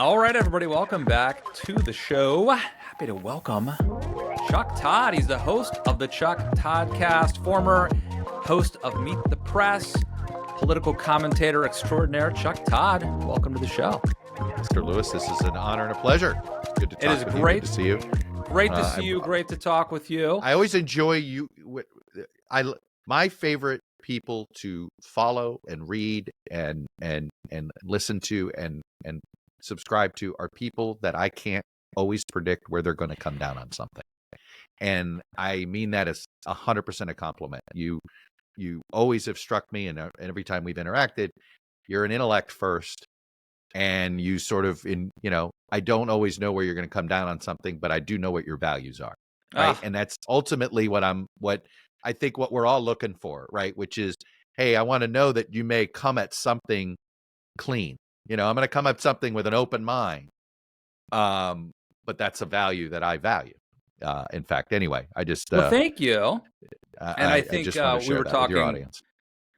All right, everybody, welcome back to the show. Happy to welcome Chuck Todd. He's the host of the Chuck Toddcast, former host of Meet the Press, political commentator extraordinaire. Chuck Todd, welcome to the show. Mr. Lewis, this is an honor and a pleasure. Good to talk with you. Good to see you. Great to see you. Great to talk with you. I always enjoy you. My favorite people to follow and read and listen to and subscribe to are people that I can't always predict where they're going to come down on something. And I mean that as 100% a compliment. You always have struck me, and every time we've interacted, you're an intellect first, and you sort of I don't always know where you're going to come down on something, but I do know what your values are, right? And that's ultimately what I think what we're all looking for, right? Which is, hey, I want to know that you may come at something clean. I'm going to come at something with an open mind. But that's a value that I value. In fact, anyway, I just thank you. And I think we were talking with your audience.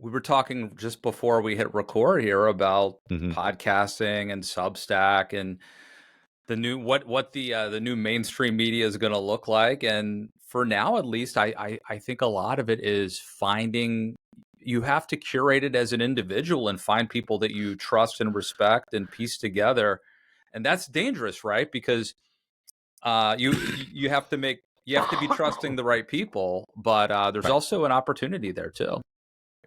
We were talking just before we hit record here about podcasting and Substack and the new what the new mainstream media is going to look like. And for now, at least, I think a lot of it is finding. You have to curate it as an individual and find people that you trust and respect and piece together, and that's dangerous, right? Because you have to be trusting the right people, but there's also an opportunity there too.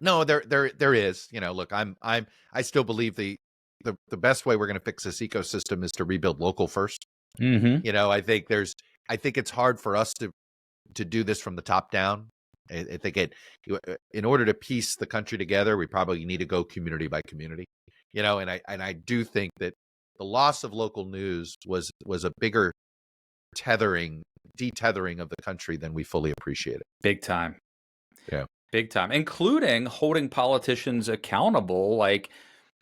No, there is. Look, I still believe the best way we're going to fix this ecosystem is to rebuild local first. I think it's hard for us to do this from the top down. I think in order to piece the country together, we probably need to go community by community. And I do think that the loss of local news was a bigger detethering of the country than we fully appreciated. Big time. Yeah. Big time, including holding politicians accountable, like,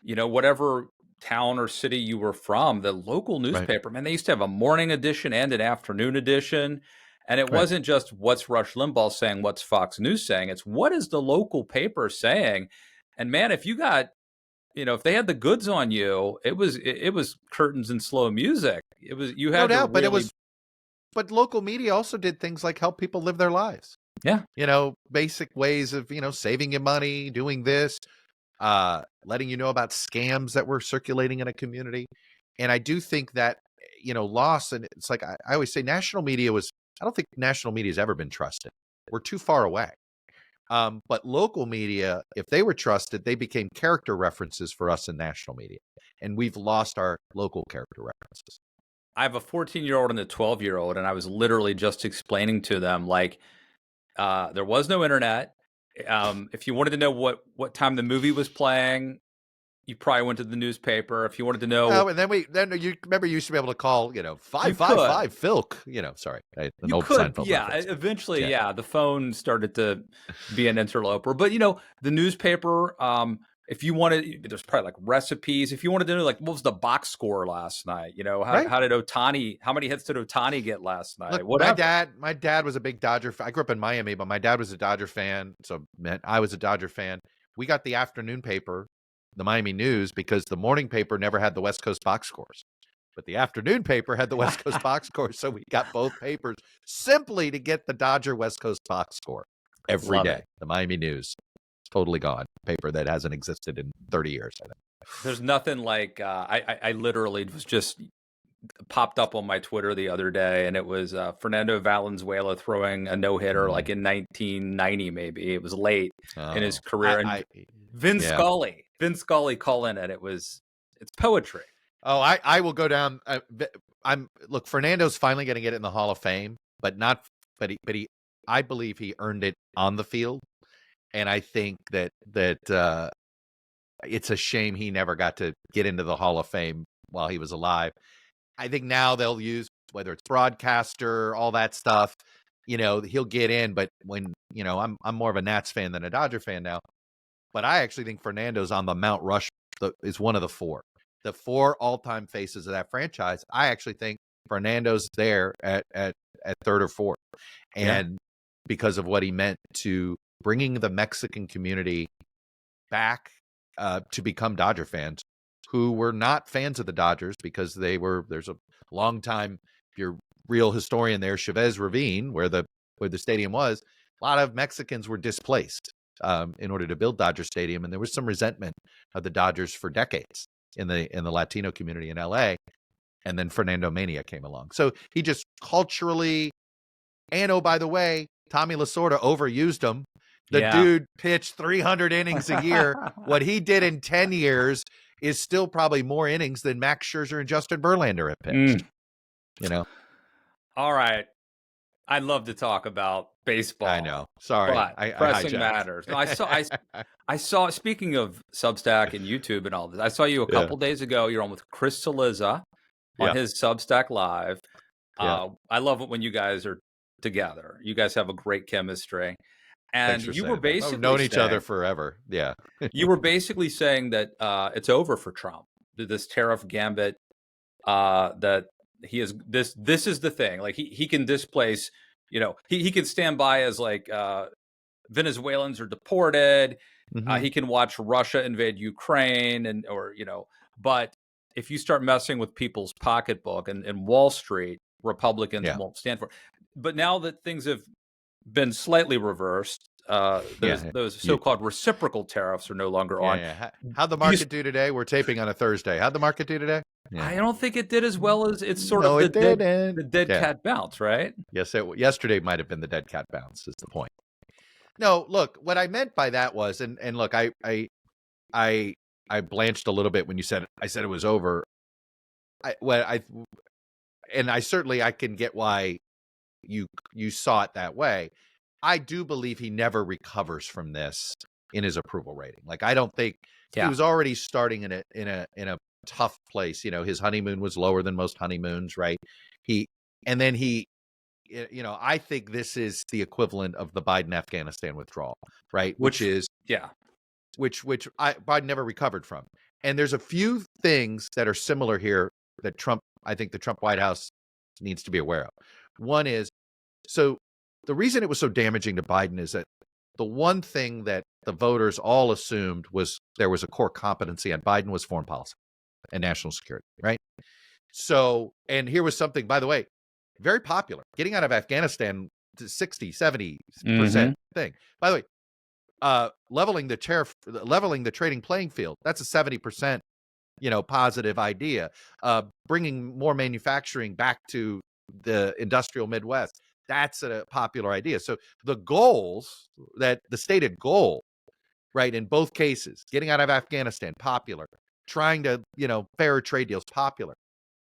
whatever town or city you were from, the local newspaper, man, they used to have a morning edition and an afternoon edition. And it wasn't just what's Rush Limbaugh saying, what's Fox News saying. It's what is the local paper saying. And man, if you got, if they had the goods on you, it was curtains and slow music. You had no doubt, but local media also did things like help people live their lives. Yeah. Basic ways of, saving you money, doing this, letting you know about scams that were circulating in a community. And I do think that, loss, and it's like, I always say I don't think national media has ever been trusted. We're too far away. But local media, if they were trusted, they became character references for us in national media. And we've lost our local character references. I have a 14-year-old and a 12-year-old, and I was literally just explaining to them, like, there was no internet. If you wanted to know what time the movie was playing, you probably went to the newspaper. If you wanted to know, and then you remember you used to be able to call 555 Filk. Sorry, an old Seinfeld reference. Eventually, the phone started to be an interloper. But the newspaper. If you wanted, there's probably like recipes. If you wanted to know, like, what was the box score last night? How did Ohtani? How many hits did Ohtani get last night? Look, my dad was a big Dodger fan. I grew up in Miami, but my dad was a Dodger fan, so I was a Dodger fan. We got the afternoon paper, the Miami News, because the morning paper never had the West Coast box scores, but the afternoon paper had the West Coast box scores. So we got both papers simply to get the Dodger West Coast box score every day. The Miami News. Totally gone. Paper that hasn't existed in 30 years, I think. There's nothing like I literally was just popped up on my Twitter the other day, and it was Fernando Valenzuela throwing a no-hitter like in 1990, maybe. It was late in his career. And Vin Scully calling it. It's poetry. Oh, I will go down. Look, Fernando's finally going to get it in the Hall of Fame, but I believe he earned it on the field. And I think that it's a shame he never got to get into the Hall of Fame while he was alive. I think now they'll use, whether it's broadcaster, all that stuff, he'll get in. But when, I'm more of a Nats fan than a Dodger fan now. But I actually think Fernando's on the Mount Rushmore is one of the four all-time faces of that franchise. I actually think Fernando's there at third or fourth. And because of what he meant to bringing the Mexican community back to become Dodger fans who were not fans of the Dodgers because there's a long time, if you're real historian there, Chavez Ravine, where the stadium was, a lot of Mexicans were displaced in order to build Dodger Stadium, and there was some resentment of the Dodgers for decades in the Latino community in LA. And then Fernando Mania came along. So he just culturally, and oh, by the way, Tommy Lasorda overused him. The dude pitched 300 innings a year. What he did in 10 years is still probably more innings than Max Scherzer and Justin Verlander have pitched. You know? All right. I'd love to talk about baseball. I know. Sorry. But pressing matters. No, I saw, speaking of Substack and YouTube and all this, I saw you a couple days ago. You're on with Chris Cillizza on his Substack Live. I love it when you guys are together. You guys have a great chemistry. And you were basically known each other forever. Yeah. You were basically saying that it's over for Trump. This tariff gambit, that he is this is the thing. Like he can displace, he can stand by as like Venezuelans are deported. He can watch Russia invade Ukraine but if you start messing with people's pocketbook and Wall Street, Republicans won't stand for it. But now that things have been slightly reversed, those so-called reciprocal tariffs are no longer on. How'd the market do today? We're taping on a Thursday. How'd the market do today? I don't think it did as well as it's sort of the dead cat bounce, right? Yes, yesterday might have been the dead cat bounce is the point. No, look, what I meant by that was, and look, I blanched a little bit when I said it was over. I can get why you saw it that way. I do believe he never recovers from this in his approval rating. Like, I don't think he was already starting in a tough place. His honeymoon was lower than most honeymoons, right? I think this is the equivalent of the Biden Afghanistan withdrawal, right? Which Biden never recovered from. And there's a few things that are similar here that I think the Trump White House needs to be aware of. One is, so the reason it was so damaging to Biden is that the one thing that the voters all assumed was there was a core competency on Biden was foreign policy and national security, right? So, and here was something, by the way, very popular. Getting out of Afghanistan to 60, 70% thing. By the way, leveling the trading playing field, that's a 70%, positive idea. Bringing more manufacturing back to the industrial Midwest, that's a popular idea. So the goals, the stated goal, right, in both cases, getting out of Afghanistan, popular. Trying to, fairer trade deals, popular.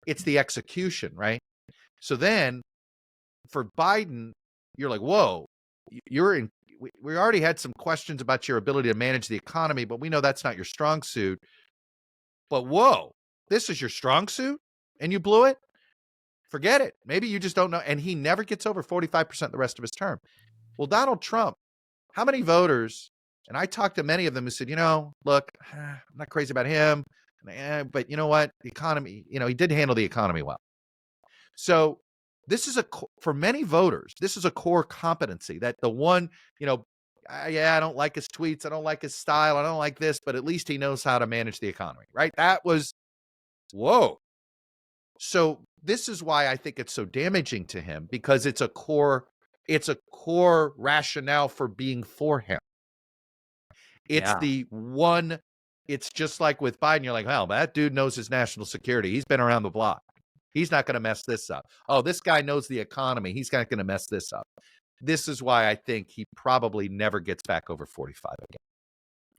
It's the execution, right? So then for Biden, you're like, whoa, we already had some questions about your ability to manage the economy, but we know that's not your strong suit. But whoa, this is your strong suit and you blew it? Forget it. Maybe you just don't know. And he never gets over 45% the rest of his term. Well, Donald Trump, how many voters, and I talked to many of them who said, look, I'm not crazy about him, but you know what? The economy, he did handle the economy well. So this is for many voters, this is a core competency that the one, I don't like his tweets. I don't like his style. I don't like this, but at least he knows how to manage the economy, right? That was, whoa. So this is why I think it's so damaging to him, because it's a core rationale for being for him. It's the one, it's just like with Biden, you're like, well, that dude knows his national security. He's been around the block. He's not going to mess this up. Oh, this guy knows the economy. He's not going to mess this up. This is why I think he probably never gets back over 45 again.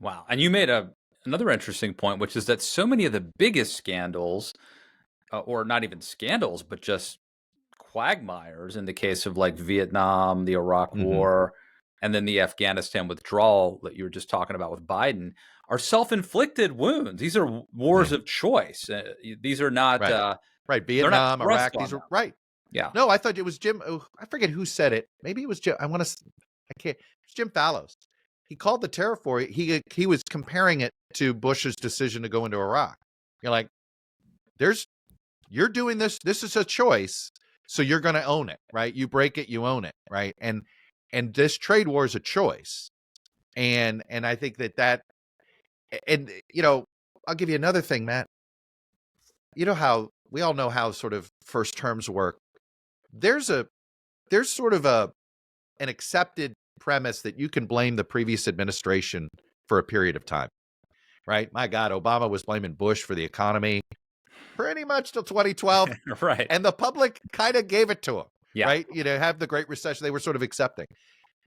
Wow. And you made another interesting point, which is that so many of the biggest scandals, or not even scandals, but just quagmires in the case of like Vietnam, the Iraq War, and then the Afghanistan withdrawal that you were just talking about with Biden, are self-inflicted wounds. These are wars of choice. These are not... Right. Vietnam, Iraq, these are right. Yeah. No, I thought it was Jim. I forget who said it. Maybe it was Jim. It's Jim Fallows. He called the tariff war. He was comparing it to Bush's decision to go into Iraq. You're like, you're doing this. This is a choice. So you're going to own it, right? You break it, you own it, right? And this trade war is a choice. And I think that, and I'll give you another thing, Matt. you know how we all know how sort of first terms work. There's sort of an accepted premise that you can blame the previous administration for a period of time, right? My God, Obama was blaming Bush for the economy pretty much till 2012, Right. and the public kind of gave it to him, Yeah. right? Have the Great Recession, they were sort of accepting.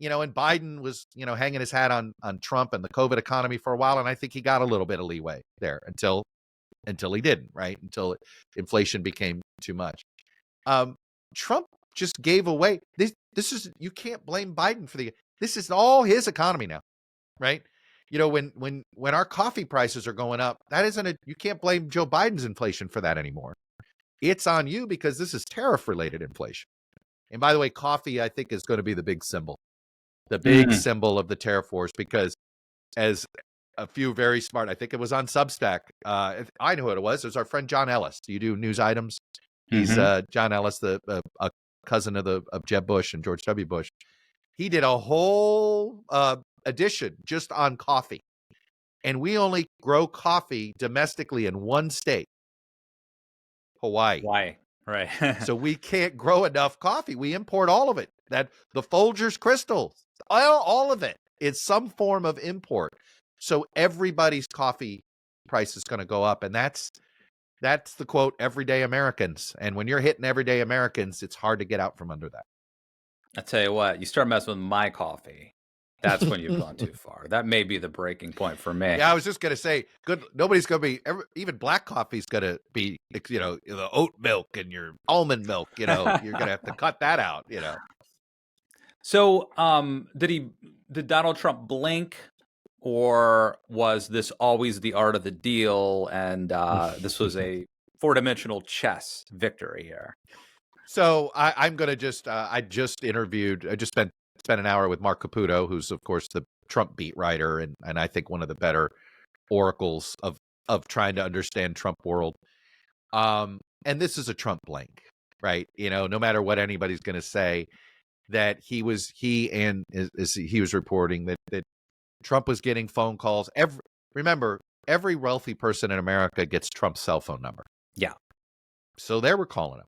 And Biden was, hanging his hat on Trump and the COVID economy for a while, and I think he got a little bit of leeway there until he didn't, right? Until inflation became too much. Trump just gave away this. You can't blame Biden for this is all his economy now, right? When our coffee prices are going up, you can't blame Joe Biden's inflation for that anymore. It's on you because this is tariff related inflation. And by the way, coffee, I think, is going to be the big symbol of the tariff wars, because as a few very smart, I think it was on Substack. I know who it was. It was our friend John Ellis. Do you do news items? He's John Ellis, a cousin of Jeb Bush and George W. Bush. He did a whole edition just on coffee. And we only grow coffee domestically in one state, Hawaii. Why? Right. So we can't grow enough coffee. We import all of it. The Folgers crystals, all of it is some form of import. So everybody's coffee price is going to go up. And that's the quote, everyday Americans. And when you're hitting everyday Americans, it's hard to get out from under that. I tell you what, you start messing with my coffee, that's when you've gone too far. That may be the breaking point for me. Yeah, I was just going to say, nobody's going to be, even black coffee's going to be, the oat milk and your almond milk, you're going to have to cut that out, So did Donald Trump blink, or was this always the art of the deal, and this was a four-dimensional chess victory here? So I'm going to just, I just spent an hour with Mark Caputo, who's of course the Trump beat writer, and I think one of the better oracles of trying to understand Trump world. And this is a Trump blink, right? No matter what anybody's going to say, that he was reporting that Trump was getting phone calls. Every wealthy person in America gets Trump's cell phone number. Yeah. So they were calling him.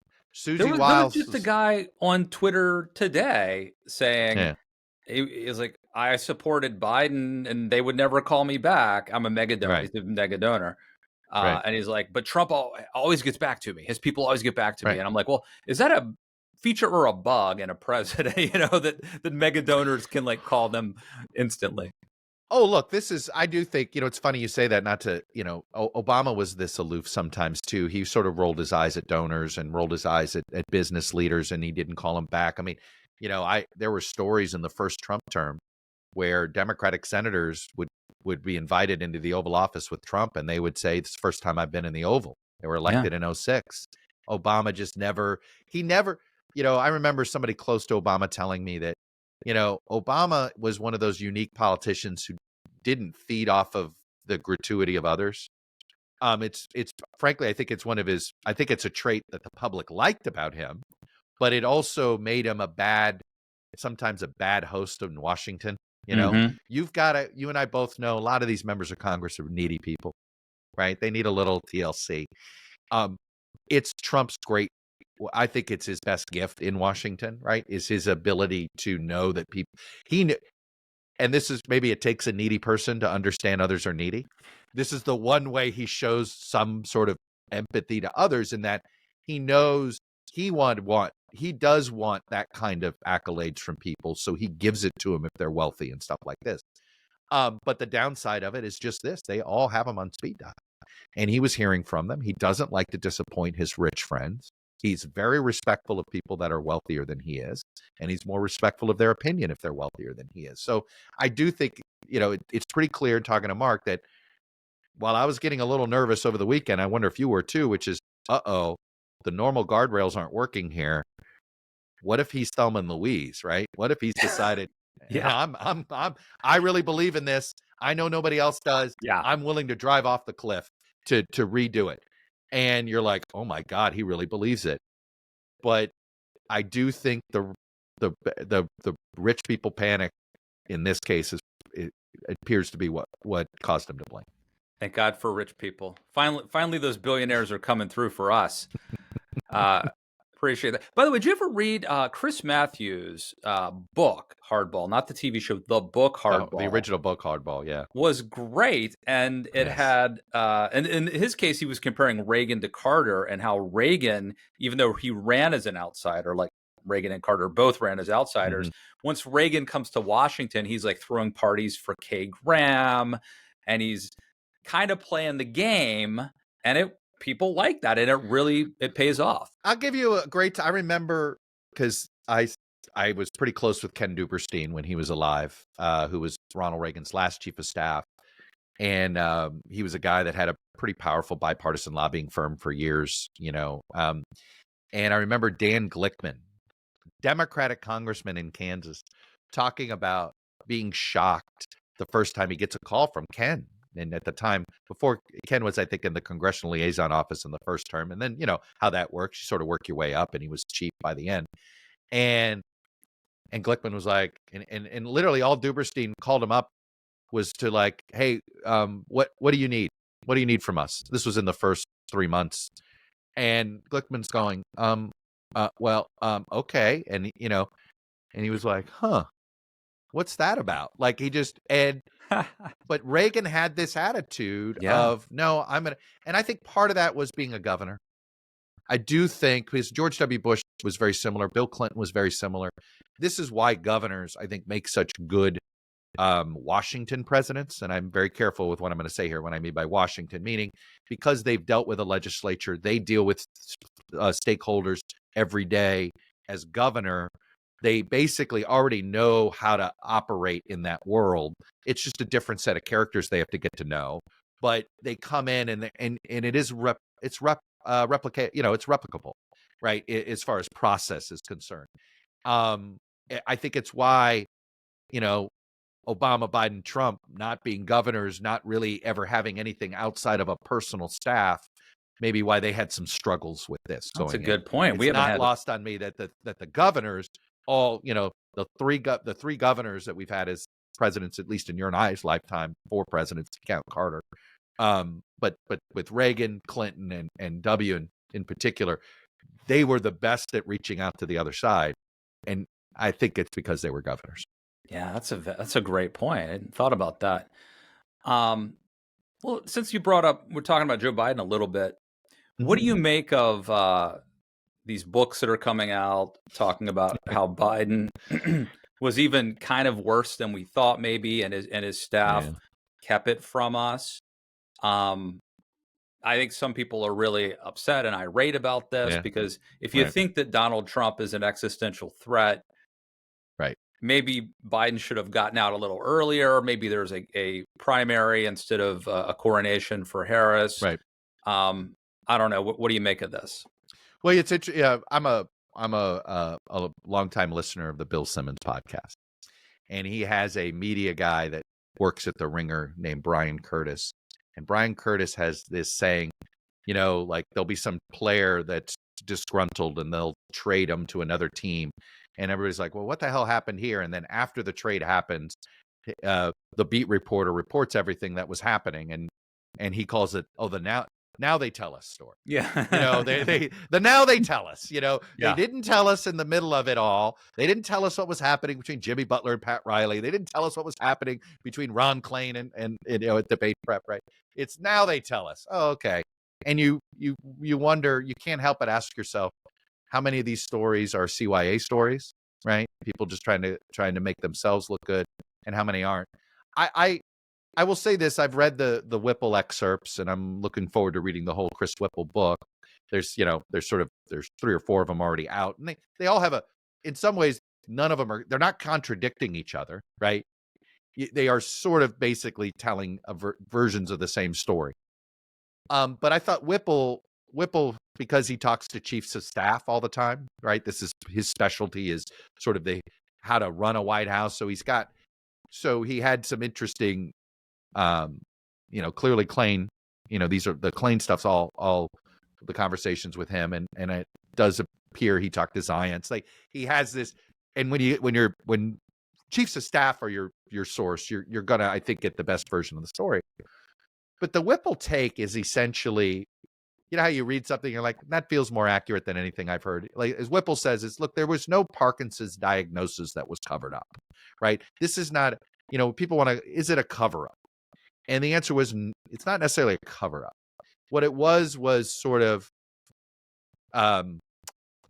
There was just a guy on Twitter today saying, he's like, I supported Biden and they would never call me back. I'm a mega donor. Right. He's a mega donor. And he's like, but Trump always gets back to me. His people always get back to me. And I'm like, well, is that a feature or a bug in a president, that mega donors can call them instantly? Oh, look, I do think, it's funny you say that, not to, Obama was this aloof sometimes too. He sort of rolled his eyes at donors and rolled his eyes at business leaders, and he didn't call them back. I mean, there were stories in the first Trump term where Democratic senators would be invited into the Oval Office with Trump, and they would say, "It's the first time I've been in the Oval." They were elected in 2006. Obama just never. I remember somebody close to Obama telling me that, Obama was one of those unique politicians who didn't feed off of the gratuity of others. It's frankly, I think it's a trait that the public liked about him, but it also made him sometimes a bad host in Washington. You and I both know a lot of these members of Congress are needy people, right? They need a little TLC. It's Trump's I think it's his best gift in Washington, right? Is his ability to know that and this is, maybe it takes a needy person to understand others are needy. This is the one way he shows some sort of empathy to others, in that he knows he does want that kind of accolades from people. So he gives it to them if they're wealthy and stuff like this. But the downside of it is just this: they all have him on speed dial, and he was hearing from them. He doesn't like to disappoint his rich friends. He's very respectful of people that are wealthier than he is, and he's more respectful of their opinion if they're wealthier than he is. So I do think, it's pretty clear, talking to Mark, that while I was getting a little nervous over the weekend, I wonder if you were too, which is, the normal guardrails aren't working here. What if he's Thelma and Louise, right? What if he's decided, I really believe in this. I know nobody else does. Yeah. I'm willing to drive off the cliff to redo it. And you're like, oh my God, he really believes it. But I do think the rich people panic in this case it appears to be what caused him to blink. Thank God for rich people. Finally, those billionaires are coming through for us. Uh, Appreciate that. By the way, did you ever read Chris Matthews' book, Hardball? Not the TV show, the book Oh, the Hardball. original book, Hardball. Yeah. Was great, and it Yes. had and in his case he was comparing Reagan to Carter, and how Reagan, even though he ran as an outsider, like Reagan and Carter both ran as outsiders, once Reagan comes to Washington, he's like throwing parties for Kay Graham, and he's kind of playing the game, and it people like that, and it pays off. I'll give you a great I remember, because I was pretty close with Ken Duberstein when he was alive, who was Ronald Reagan's last chief of staff. And he was a guy that had a pretty powerful bipartisan lobbying firm for years, and I remember Dan Glickman, Democratic congressman in Kansas, talking about being shocked the first time he gets a call from Ken. And at the time, before Ken was, I think, in the congressional liaison office in the first term. And then, how that works. You sort of work your way up, and he was chief by the end. And Glickman was like, and literally all Duberstein called him up was to like, hey, what do you need? What do you need from us? This was in the first 3 months. And Glickman's going, okay. And, and he was like, huh, what's that about? Like but Reagan had this attitude of, no, and I think part of that was being a governor. I do think, because George W. Bush was very similar. Bill Clinton was very similar. This is why governors, I think, make such good Washington presidents. And I'm very careful with what I'm going to say here when I mean by Washington, meaning because they've dealt with a legislature, they deal with stakeholders every day. As governor, they basically already know how to operate in that world. It's just a different set of characters they have to get to know. But they come in and it is it's replicable, right? As far as process is concerned. I think it's why, Obama, Biden, Trump not being governors, not really ever having anything outside of a personal staff, maybe why they had some struggles with this. That's a good point. It's not lost on me that the governors, all, the three governors that we've had as presidents, at least in your and I's lifetime, 4 presidents to count Carter. But with Reagan, Clinton, and W in particular, they were the best at reaching out to the other side. And I think it's because they were governors. Yeah, that's a great point. I hadn't thought about that. Well, since you brought up, we're talking about Joe Biden a little bit. What do you make of these books that are coming out talking about how Biden was even kind of worse than we thought, maybe, and his staff kept it from us? I think some people are really upset and irate about this because if you think that Donald Trump is an existential threat, right, maybe Biden should have gotten out a little earlier. Maybe there's a primary instead of a coronation for Harris. Right. I don't know. What do you make of this? Well, it's interesting. Yeah, I'm a longtime listener of the Bill Simmons podcast, and he has a media guy that works at the Ringer named Brian Curtis. And Brian Curtis has this saying, like there'll be some player that's disgruntled and they'll trade him to another team. And everybody's like, well, what the hell happened here? And then after the trade happens, the beat reporter reports everything that was happening. And he calls it, the now they tell us story. Yeah. Now they tell us, they didn't tell us in the middle of it all. They didn't tell us what was happening between Jimmy Butler and Pat Riley. They didn't tell us what was happening between Ron Klain and at debate prep, right? It's now they tell us. Oh, okay. And you wonder, you can't help but ask yourself, how many of these stories are CYA stories, right? People just trying to make themselves look good, and how many aren't. I will say this: I've read the Whipple excerpts, and I'm looking forward to reading the whole Chris Whipple book. There's 3 or 4 of them already out, and they all have in some ways, none of them they're not contradicting each other, right? They are sort of basically telling versions of the same story. But I thought Whipple, because he talks to chiefs of staff all the time, right? This is his specialty, is sort of how to run a White House. So he had some interesting, clearly Klain, these are the Klain stuff's all the conversations with him. And it does appear he talked to Zients. Like he has this, and when chiefs of staff are your source, you're gonna, I think, get the best version of the story. But the Whipple take is essentially, you know how you read something, you're like, that feels more accurate than anything I've heard. Like as Whipple says, is look, there was no Parkinson's diagnosis that was covered up, right? This is not, people want to, is it a cover up? And the answer was, it's not necessarily a cover up. What it was sort of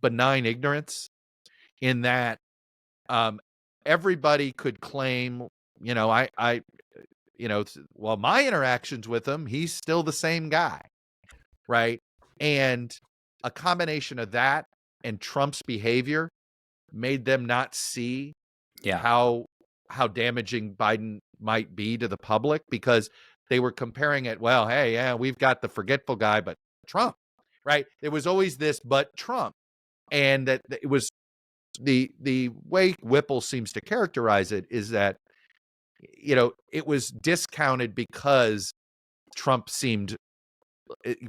benign ignorance in that everybody could claim, well, my interactions with him, he's still the same guy, right? And a combination of that and Trump's behavior made them not see how damaging Biden might be to the public, because they were comparing it, well, hey, yeah, we've got the forgetful guy, but Trump, right? There was always this but Trump. And that it was the way Whipple seems to characterize it is that, it was discounted because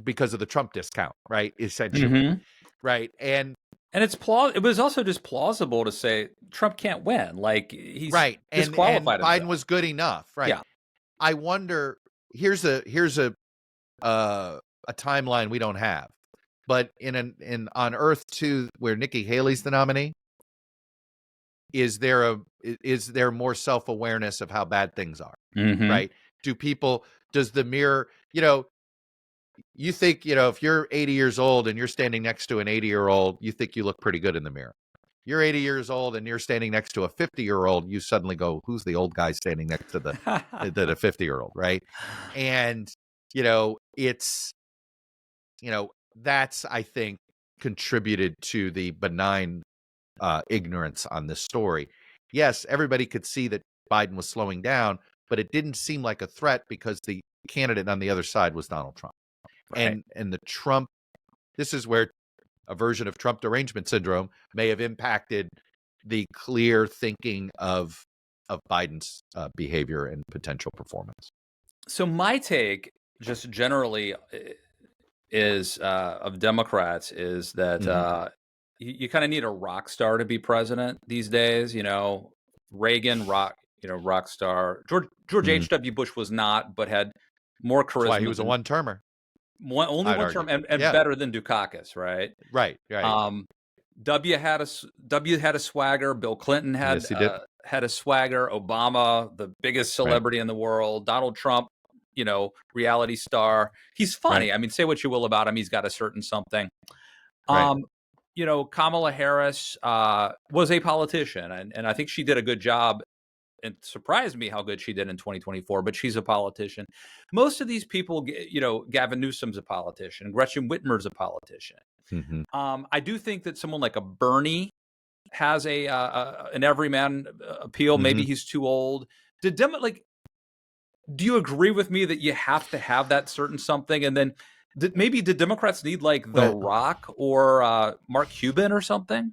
because of the Trump discount, right? Essentially, right? And it's it was also just plausible to say Trump can't win, like he's right, disqualified and Biden himself. was good enough, right? Yeah. I wonder. Here's a timeline we don't have, but on Earth 2, where Nikki Haley's the nominee, is there more self-awareness of how bad things are, right? Does the mirror, you think, if you're 80 years old and you're standing next to an 80-year-old, you think you look pretty good in the mirror. You're 80 years old and you're standing next to a 50-year-old, you suddenly go, who's the old guy standing next to the 50-year-old, right? And, it's, that's, I think, contributed to the benign ignorance on this story. Yes, everybody could see that Biden was slowing down, but it didn't seem like a threat because the candidate on the other side was Donald Trump. Right. And the Trump, this is where a version of Trump derangement syndrome may have impacted the clear thinking of Biden's behavior and potential performance. So my take, just generally, is of Democrats is that you kind of need a rock star to be president these days. Reagan, rock star. George H.W. Bush was not, but had more charisma. That's why he was a one-termer. Only one term, and better than Dukakis, right? Right. W had a swagger. Bill Clinton had had a swagger. Obama, the biggest celebrity in the world. Donald Trump, reality star. He's funny. Right. I mean, say what you will about him, he's got a certain something. Right. Kamala Harris was a politician, and I think she did a good job. It surprised me how good she did in 2024, but she's a politician. Most of these people, Gavin Newsom's a politician. Gretchen Whitmer's a politician. I do think that someone like a Bernie has an everyman appeal. Maybe he's too old. Do you agree with me that you have to have that certain something? And then maybe did Democrats need like The Rock or Mark Cuban or something?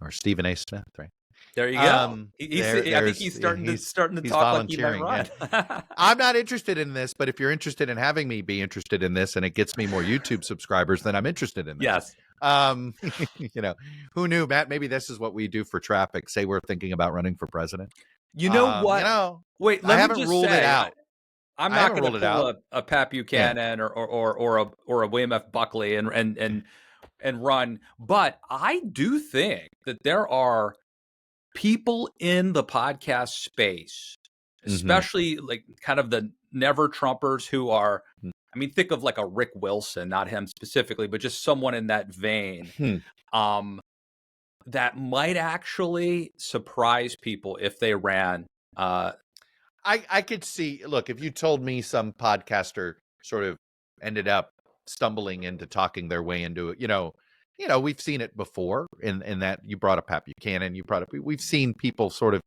Or Stephen A. Smith, right? There you go. I think he's starting to talk like he might run. Yeah. I'm not interested in this, but if you're interested in having me be interested in this and it gets me more YouTube subscribers, then I'm interested in this. Yes. Who knew, Matt? Maybe this is what we do for traffic. Say we're thinking about running for president. You know what? Wait, I haven't ruled it out. I'm not going to pull a Pat Buchanan or a William F. Buckley and run, but I do think that there are people in the podcast space, especially like kind of the never Trumpers who are, I mean, think of like a Rick Wilson, not him specifically, but just someone in that vein, that might actually surprise people if they ran. I could see, look, if you told me some podcaster sort of ended up stumbling into talking their way into it, we've seen it before in that you brought up Pat Buchanan, we've seen people sort of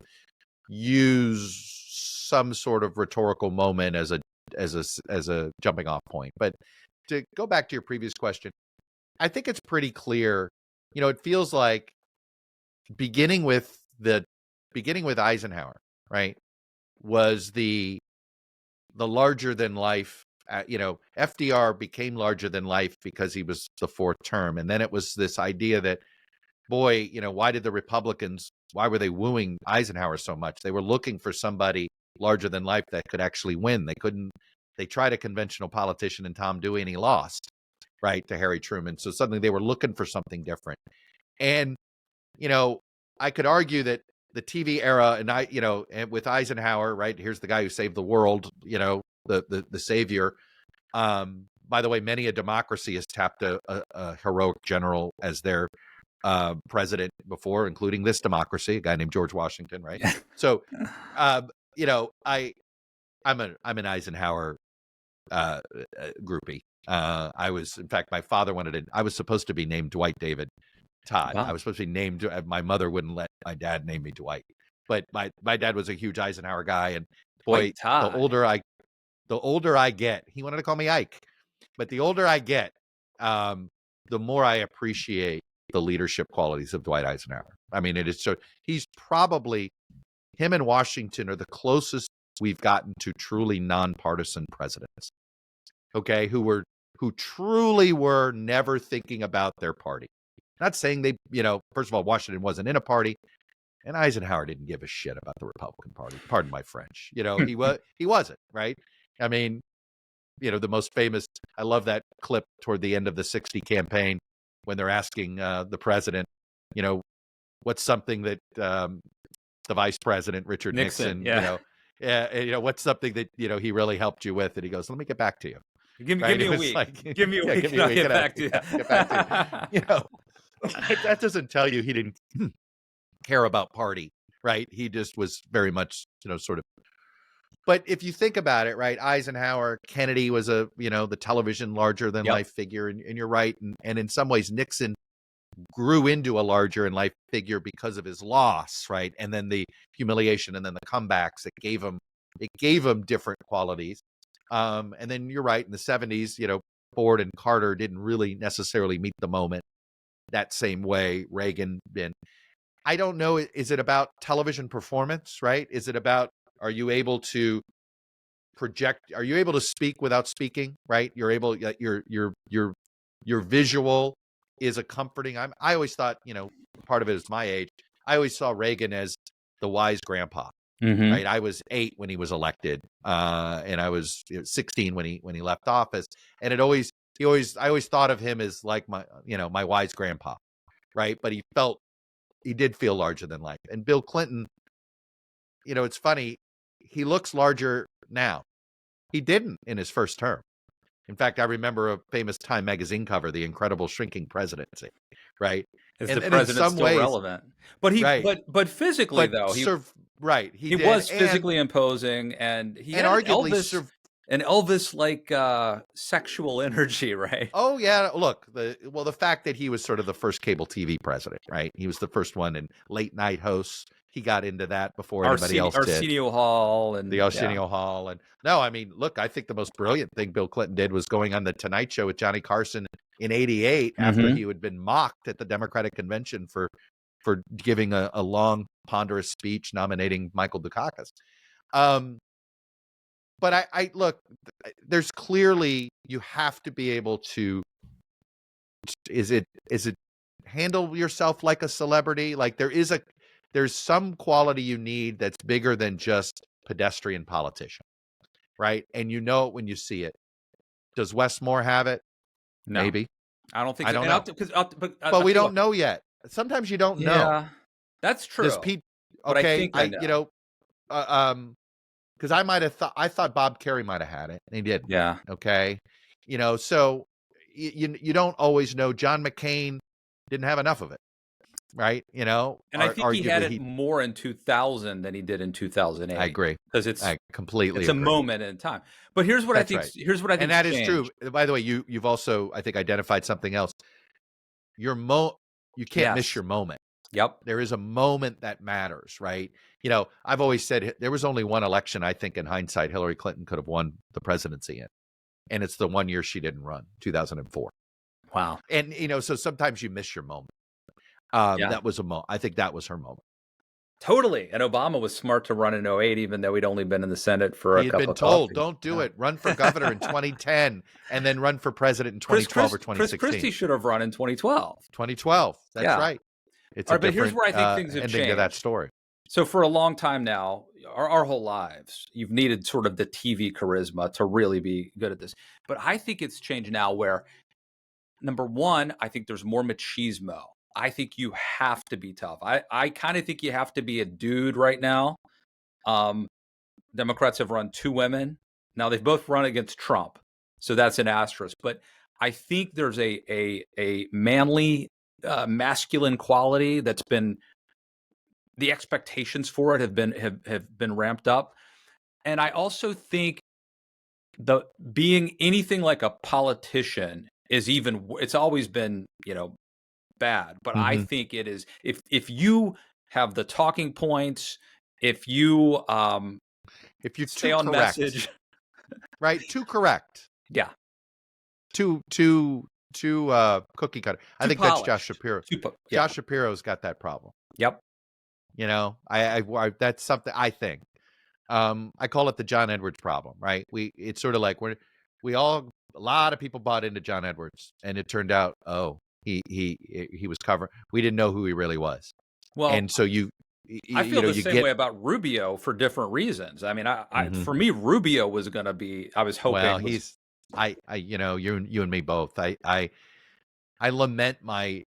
use some sort of rhetorical moment as a jumping off point. But to go back to your previous question, I think it's pretty clear, it feels like beginning with Eisenhower, right, was the larger than life. FDR became larger than life because he was the fourth term. And then it was this idea that, boy, why were they wooing Eisenhower so much? They were looking for somebody larger than life that could actually win. They couldn't They tried a conventional politician in Tom Dewey, and he lost, right, to Harry Truman. So suddenly they were looking for something different. And, I could argue that the TV era and with Eisenhower, right, here's the guy who saved the world, the savior. By the way, many a democracy has tapped a heroic general as their president before, including this democracy, a guy named George Washington, right? So, I'm an Eisenhower groupie. In fact, my father I was supposed to be named Dwight David Todd. Wow. I was supposed to be named, my mother wouldn't let my dad name me Dwight, but my dad was a huge Eisenhower guy. And boy, the older I get, he wanted to call me Ike, but the older I get, the more I appreciate the leadership qualities of Dwight Eisenhower. I mean, he's probably, him and Washington are the closest we've gotten to truly nonpartisan presidents. Okay, who truly were never thinking about their party. Not saying they, first of all, Washington wasn't in a party, and Eisenhower didn't give a shit about the Republican Party. Pardon my French. He wasn't, right? I mean, the most famous, I love that clip toward the end of the 60 campaign when they're asking the president, what's something that the vice president, Richard Nixon, what's something that, he really helped you with? And he goes, let me get back to you. Give me a week. Give me a week. Give me a week. Get back to you. Get back to you. That doesn't tell you he didn't care about party, right? He just was very much, sort of. But if you think about it, right, Eisenhower, Kennedy was the television larger than life figure, and you're right. And in some ways, Nixon grew into a larger than life figure because of his loss, right? And then the humiliation, and then the comebacks, it gave him different qualities. And then you're right, in the 70s, Ford and Carter didn't really necessarily meet the moment that same way. Reagan been. I don't know. Is it about television performance, right? Is it about, are you able to project? Are you able to speak without speaking, right? You're able, your visual is a comforting. I always thought, part of it is my age. I always saw Reagan as the wise grandpa, right? I was 8 when he was elected, and I was 16 when he left office. And I always thought of him as like my wise grandpa, right? But he did feel larger than life. And Bill Clinton, it's funny, he looks larger now. He didn't in his first term. In fact, I remember a famous Time magazine cover, "The Incredible Shrinking Presidency," right? Is the president still relevant? But but physically, though, he was physically imposing, and he had an Elvis-like sexual energy, right? Oh yeah, look, the fact that he was sort of the first cable TV president, right? He was the first one in late night hosts. He got into that before anybody else did. Arsenio Hall and the Arsenio Hall, and no, I mean, look, I think the most brilliant thing Bill Clinton did was going on the Tonight Show with Johnny Carson in '88 after he had been mocked at the Democratic convention for giving a long, ponderous speech nominating Michael Dukakis. But I look, there's clearly, you have to be able to, is it handle yourself like a celebrity? Like there's some quality you need that's bigger than just pedestrian politician, right? And you know it when you see it. Does Wes Moore have it? No. Maybe. I don't think I so. don't know. But we don't know yet. Sometimes you don't know. Yeah, that's true. But I know. Because I thought Bob Kerrey might have had it, and he didn't. Yeah. Okay. So you don't always know. John McCain didn't have enough of it, right? And I think he had it more in 2000 than he did in 2008. I agree, because it's a moment in time. But here's what I think. Here's what I think, and that is true. By the way, you've also, I think, identified something else. You can't miss your moment. Yep. There is a moment that matters, right? I've always said there was only one election I think in hindsight Hillary Clinton could have won the presidency in. And it's the one year she didn't run, 2004. Wow. And, so sometimes you miss your moment. That was I think that was her moment. Totally. And Obama was smart to run in 2008, even though he'd only been in the Senate for a couple of He'd been told, don't do it. Run for governor in 2010 and then run for president in 2012 or 2016. Chris Christie should have run in 2012. 2012. That's right. It's but here's where I think things have ending changed. to that story. So for a long time now, our whole lives, you've needed sort of the TV charisma to really be good at this. But I think it's changed now where, number one, I think there's more machismo. I think you have to be tough. I kind of think you have to be a dude right now. Um, Democrats have run two women. Now they've both run against Trump. So that's an asterisk. But I think there's a manly, masculine quality that's been, the expectations for it have been ramped up. And I also think the being anything like a politician is even, it's always been, bad. But I think it is, if you have the talking points, if you If you're stay too on correct, message, right? Too correct. yeah, Too cookie cutter. I too think that's Josh polished, Shapiro. yeah, Josh Shapiro's got that problem. yep. You know, I that's something I think. I call it the John Edwards problem, right? It's sort of like a lot of people bought into John Edwards, and it turned out, oh, he was covering. We didn't know who he really was, Well, and so I feel the you same get. way about Rubio for different reasons. I mean, Mhm. for me, Rubio was going to be, I was Well, hoping was, you and me both. I lament my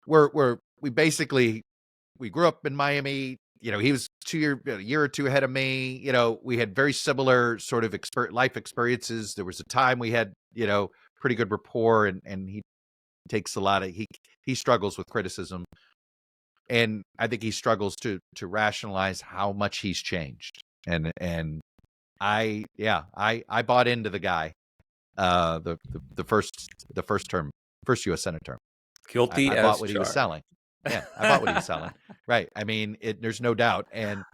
we basically we grew up in Miami. He was a year or two ahead of me. We had very similar sort of life experiences. There was a time we had, pretty good rapport, and he takes a lot of he struggles with criticism, and I think he struggles to rationalize how much he's changed. And I bought into the guy, the first term, first U.S. Senate term. guilty I bought as what he was charged. selling. Yeah, I bought what he was selling. Right. I mean, there's no doubt. And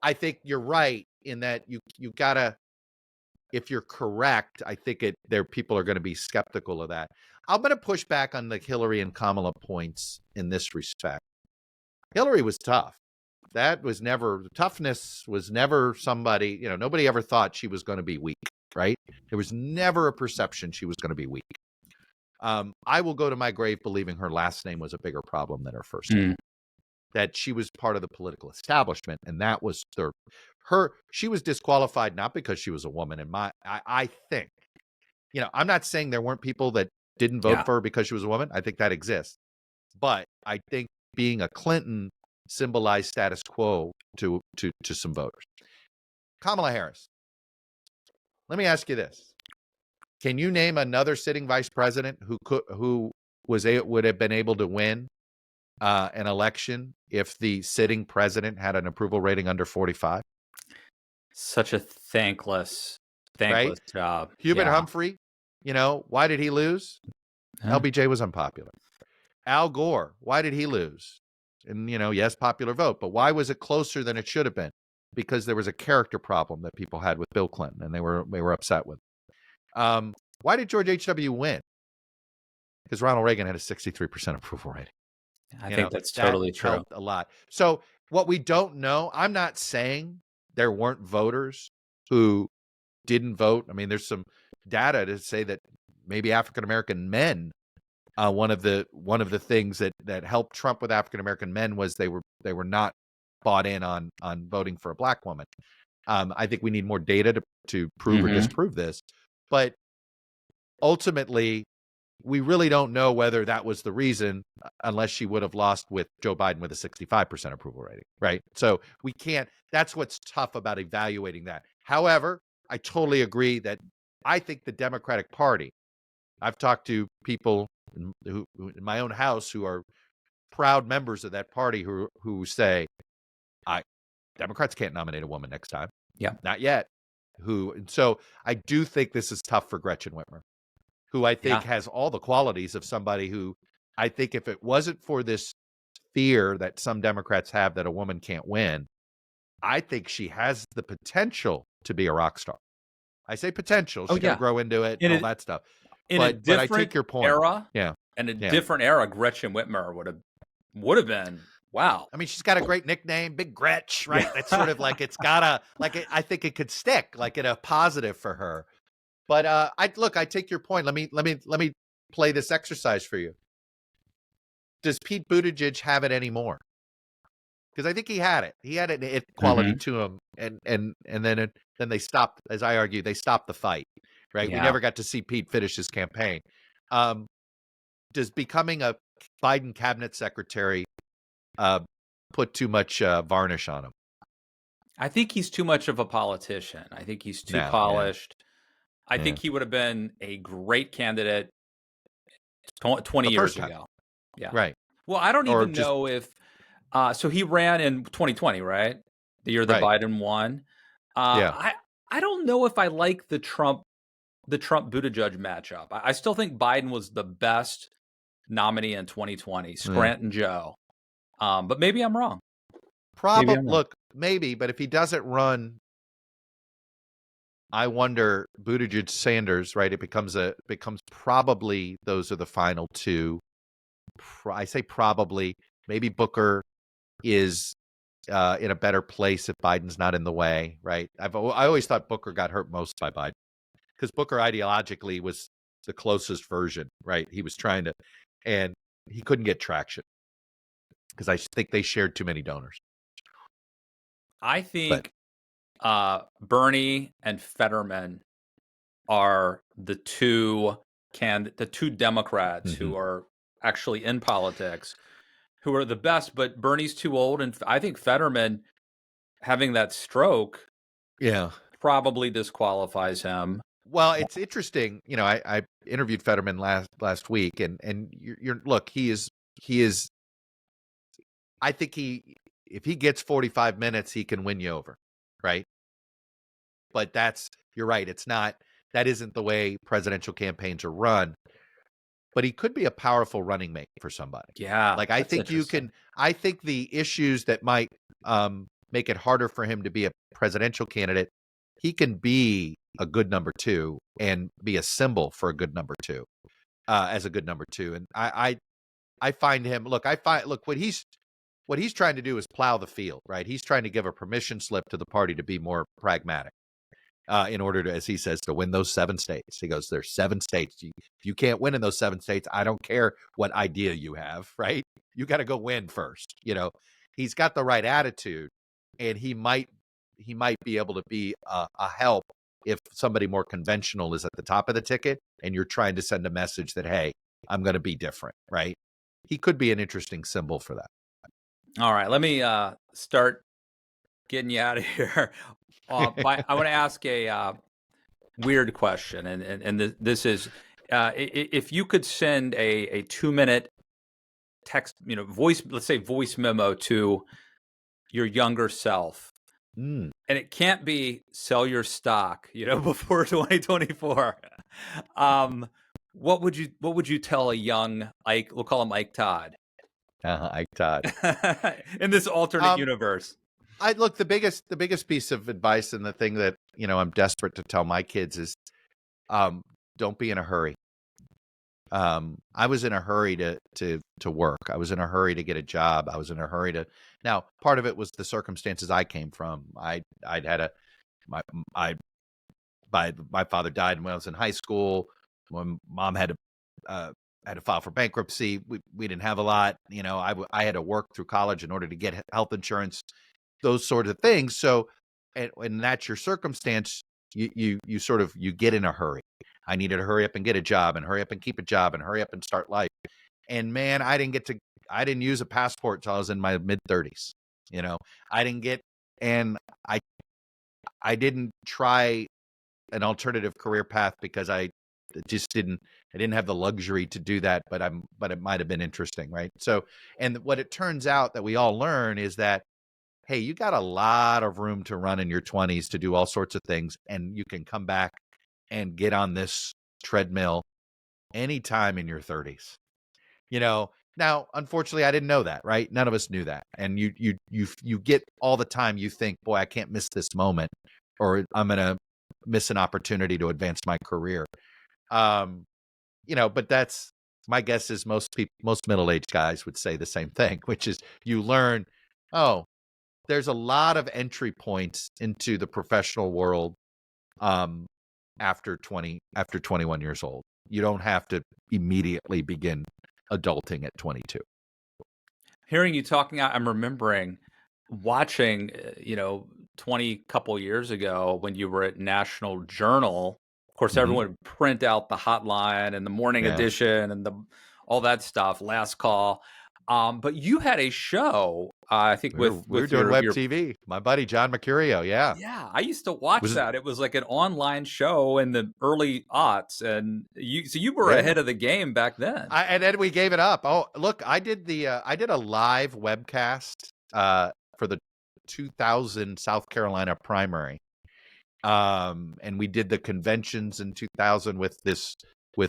I think you're right in that you gotta, if you're correct, I think people are going to be skeptical of that. I'm going to push back on the Hillary and Kamala points in this respect. Hillary was tough. Toughness was never somebody, nobody ever thought she was going to be weak, right? There was never a perception she was going to be weak. I will go to my grave believing her last name was a bigger problem than her first name. That she was part of the political establishment, and that was she was disqualified not because she was a woman. And I think, I'm not saying there weren't people that didn't vote Yeah. for her because she was a woman. I think that exists, but I think being a Clinton symbolized status quo to some voters. Kamala Harris. Let me ask you this: can you name another sitting vice president who would have been able to win an election if the sitting president had an approval rating under 45? Such a thankless Right? job. Hubert Yeah. Humphrey, why did he lose? LBJ was unpopular. Al Gore, why did he lose? And, yes, popular vote, but why was it closer than it should have been? Because there was a character problem that people had with Bill Clinton, and they were upset with. Why did George H.W. win? Because Ronald Reagan had a 63% approval rating. I think that's that totally true. helped a lot. So what we don't know, I'm not saying there weren't voters who didn't vote. I mean, there's some data to say that maybe African American men, one of the things that helped Trump with African American men was they were not bought in on voting for a black woman. I think we need more data to prove or disprove this, but ultimately, we really don't know whether that was the reason, unless she would have lost with Joe Biden with a 65% approval rating, right? So we can't. That's what's tough about evaluating that. However, I totally agree that I think the Democratic Party. I've talked to people who in my own house who are proud members of that party who say, Democrats can't nominate a woman next time. Yeah, not yet. And so I do think this is tough for Gretchen Whitmer, who I think has all the qualities of somebody who I think if it wasn't for this fear that some Democrats have that a woman can't win, I think she has the potential to be a rock star. I say potential. She's going to grow into it and all that stuff. But I take your point. Era, yeah. In a different era, Gretchen Whitmer would have been, wow. I mean, she's got a great nickname, Big Gretch, right? Yeah. That's sort of like it's got I think it could stick like in a positive for her. But I take your point. Let me play this exercise for you. Does Pete Buttigieg have it anymore? because I think he had it. He had an it quality Hmm. to him, and then they stopped. As I argue, they stopped the fight. Right? We Yeah. never got to see Pete finish his campaign. Um, does becoming a Biden cabinet secretary uh, put too much varnish on him? I think he's too much of a politician. I think he's too No, yeah, polished. I yeah. think he would have been a great candidate 20 The years first time, ago. Yeah. right? Well, I don't Or even just know if so he ran in 2020, right? The year that right? Biden won. Uh, Yeah. I I don't know if I like the Trump Buttigieg matchup. I still think Biden was the best nominee in 2020, Yeah. Scranton Joe. But maybe I'm wrong. Maybe Probably I'm wrong. look, maybe, but if he doesn't run, I wonder Buttigieg Sanders, right? It becomes probably those are the final two. I say probably. Maybe Booker is in a better place if Biden's not in the way, right? I always thought Booker got hurt most by Biden because Booker ideologically was the closest version, right? He was trying to, and he couldn't get traction because I think they shared too many donors. I But think Bernie and Fetterman are the two Democrats mhm. who are actually in politics who are the best. But Bernie's too old, and I think Fetterman having that stroke Yeah. probably disqualifies him. Well, it's interesting. I interviewed Fetterman last week, and you're look, he is. I think if he gets 45 minutes, he can win you over, right? But you're right. It's not that isn't the way presidential campaigns are run. But he could be a powerful running mate for somebody. Yeah, Like I that's think you interesting. can. I think the issues that might make it harder for him to be a presidential candidate, he can be a good number two and be a symbol for a good number two, as a good number two. And I find him. Look what he's trying to do is plow the field, right? He's trying to give a permission slip to the party to be more pragmatic in order to, as he says, to win those 7 states. He goes, there's 7 states. If you can't win in those 7 states, I don't care what idea you have, right? You got to go win first. He's got the right attitude, and he might be able to be a help if somebody more conventional is at the top of the ticket, and you're trying to send a message that, hey, I'm going to be different, right? He could be an interesting symbol for that. All right, let me start getting you out of here. I want to ask a weird question, and this is if you could send a 2 minute text, voice, let's say voice memo to your younger self, Mm. and it can't be sell your stock, before 2024. Um, what would you tell a young Ike? We'll call him Ike Todd Ike Todd. in this alternate Um, universe. I look the biggest piece of advice and the thing that I'm desperate to tell my kids is um don't be in a hurry. I was in a hurry to work. I was in a hurry to get a job. I was in a hurry to now part of it was the circumstances I came from. I'd had a my I my father died when I was in high school. My mom had to file for bankruptcy. We didn't have a lot. I had to work through college in order to get health insurance, those sorts of things. So, and that's your circumstance. You sort of you get in a hurry. I needed to hurry up and get a job, and hurry up and keep a job, and hurry up and start life. And man, I didn't use a passport till I was in my mid-30s. I didn't get, and I didn't try an alternative career path because I just I didn't have the luxury to do that, but it might have been interesting, right? So, and what it turns out that we all learn is that, hey, you got a lot of room to run in your 20s to do all sorts of things, and you can come back and get on this treadmill anytime in your 30s. Now, unfortunately, I didn't know that, right? None of us knew that. And you get all the time you think, boy, I can't miss this moment, or I'm going to miss an opportunity to advance my career. Um, but that's my guess is most middle-aged guys would say the same thing, which is you learn, oh, there's a lot of entry points into the professional world um, after 21 years old. You don't have to immediately begin adulting at 22. Hearing you talking, I'm remembering watching, 20 couple years ago when you were at National Journal. Of course, Hmm. everyone would print out the hotline and the morning Yeah. edition and all that stuff, last call. But you had a show, I think We were with doing web your TV. My buddy John Mercurio, yeah, yeah, I used to watch was that. It was like an online show in the early aughts, and you were yeah. ahead of the game back then. And then we gave it up. Oh, look, I did a live webcast for the 2000 South Carolina primary. And we did the conventions in 2000 with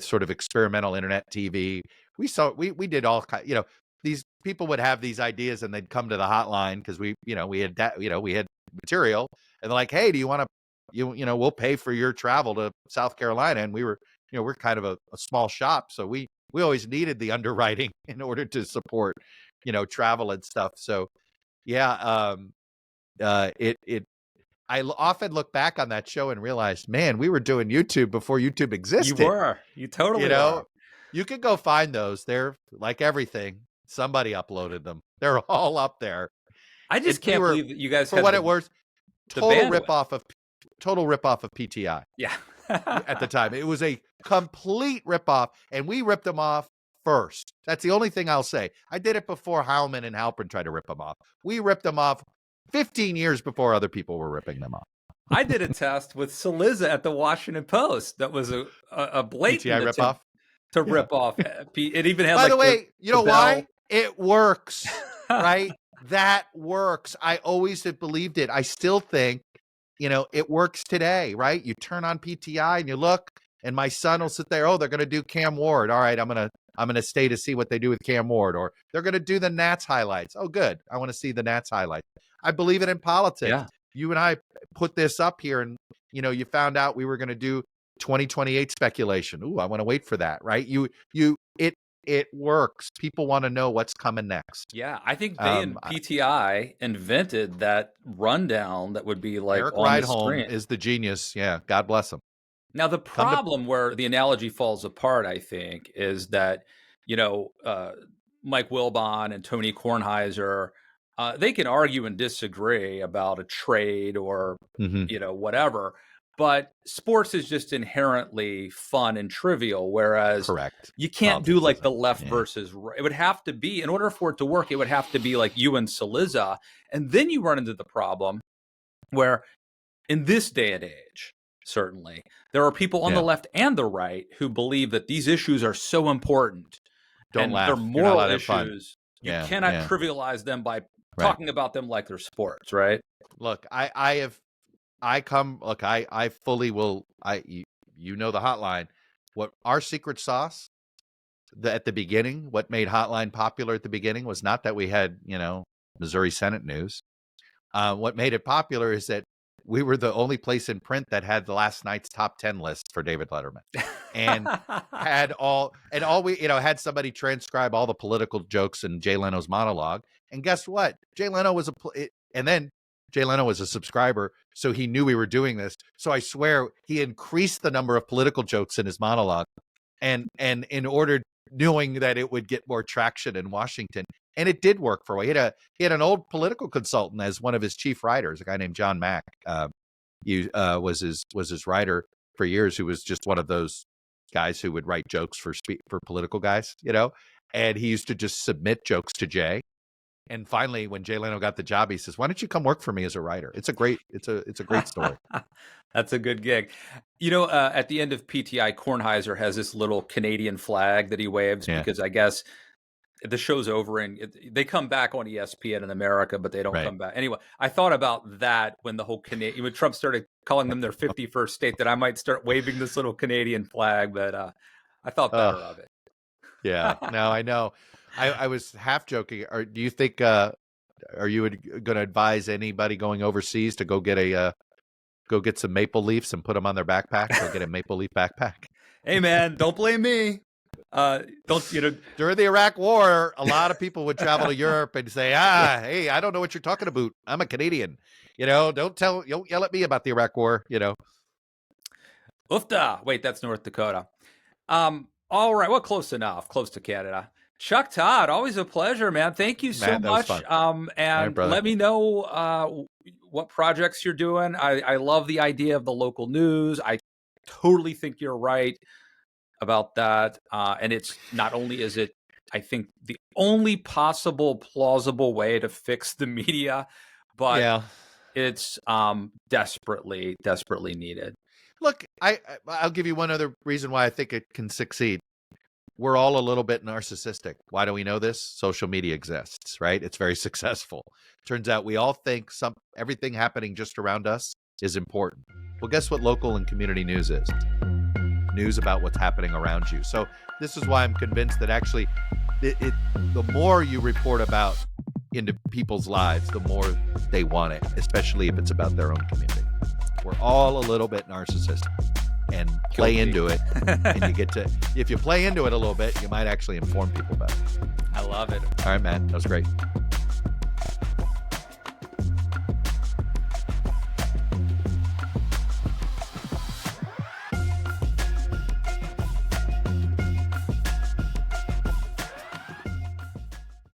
sort of experimental internet TV. We did all kind, these people would have these ideas and they'd come to the hotline because we had material, and they're like, "Hey, do you want to we'll pay for your travel to South Carolina." And we're kind of a small shop, so we always needed the underwriting in order to support travel and stuff. So yeah, it I often look back on that show and realize, man, we were doing YouTube before YouTube existed. You You totally know, were. you can go find those. They're like everything. Somebody uploaded them. They're all up there. I just We can't were, believe that you guys for had what it was, the total bandwidth. ripoff of total ripoff of PTI Yeah. at the time. It was a complete ripoff, and we ripped them off first. That's the only thing I'll say. I did it before Howman and Halpern tried to rip them off. We ripped them off 15 years before other people were ripping them off. I did a test with Saliza at the Washington Post. That was a PTI blatant attempt ripoff. to Yeah. rip off. It even had By like the way, you the know bell. why? It works, right? That works. I always have believed it. I still think, it works today, right? You turn on PTI and you look, and my son will sit there. Oh, they're going to do Cam Ward. All right, I'm gonna stay to see what they do with Cam Ward, or they're going to do the Nats highlights. Oh, good. I want to see the Nats highlights. I believe it in politics. Yeah. You and I put this up here, and you found out we were going to do 2028 speculation. Ooh, I want to wait for that, right? It works. People want to know what's coming next. Yeah, I think they and PTI invented that rundown that would be like Eric on the Rydholm screen. is the genius. Yeah, God bless him. Now, the problem where the analogy falls apart, I think, is that, Mike Wilbon and Tony Kornheiser, they can argue and disagree about a trade or, whatever. But sports is just inherently fun and trivial, whereas Correct. you can't do Politics like the isn't. left Yeah. versus right. It would have to be, in order for it to work, it would have to be like you and Saliza. And then you run into the problem where in this day and age, certainly, there are people on the left and the right who believe that these issues are so important Don't and they're laugh. You're not allowed moral to have fun. issues. You Yeah, cannot yeah. trivialize them by Right. talking about them like they're sports, right? Look, I fully will. You know the hotline. What our secret sauce at the beginning, what made Hotline popular at the beginning was not that we had, Missouri Senate news. What made it popular is that we were the only place in print that had the last night's top 10 list for David Letterman, and we, had somebody transcribe all the political jokes in Jay Leno's monologue. And guess what? Jay Leno was a subscriber, so he knew we were doing this. So I swear he increased the number of political jokes in his monologue, and in order, knowing that it would get more traction in Washington. And it did work for a while. He had an old political consultant as one of his chief writers, a guy named John Mack. Was his writer for years, who was just one of those guys who would write jokes for political guys, and he used to just submit jokes to Jay. And finally, when Jay Leno got the job, he says, "Why don't you come work for me as a writer?" It's a great story. That's a good gig. At the end of PTI, Kornheiser has this little Canadian flag that he waves because I guess the show's over and they come back on ESPN in America, but they don't come back. Anyway, I thought about that when when Trump started calling them their 51st state, that I might start waving this little Canadian flag, but I thought better of it. Yeah, no, I know. I was half joking. Or do you think, are you going to advise anybody going overseas to go get some maple leafs and put them on their backpack? Go get a maple leaf backpack. Hey man, don't blame me. During the Iraq War, a lot of people would travel to Europe and say, hey, I don't know what you're talking about. I'm a Canadian. Don't yell at me about the Iraq War. Ufta. Wait, that's North Dakota. All right. Well, close enough. Close to Canada. Chuck Todd, always a pleasure, man. Thank you so Matt, that was much. fun. All right, And brother. let me know what projects you're doing. I love the idea of the local news. I totally think you're right about that. And it's not only is it, I think, the only possible plausible way to fix the media, but Yeah. it's desperately, desperately needed. Look, I'll give you one other reason why I think it can succeed. We're all a little bit narcissistic. Why do we know this? Social media exists, right? It's very successful. Turns out we all think everything happening just around us is important. Well, guess what local and community news is? News about what's happening around you. So this is why I'm convinced that actually the more you report about into people's lives, the more they want it, especially if it's about their own community. We're all a little bit narcissistic and play into it. And you get to, if you play into it a little bit, you might actually inform people better. I love it. All right, man. That was great.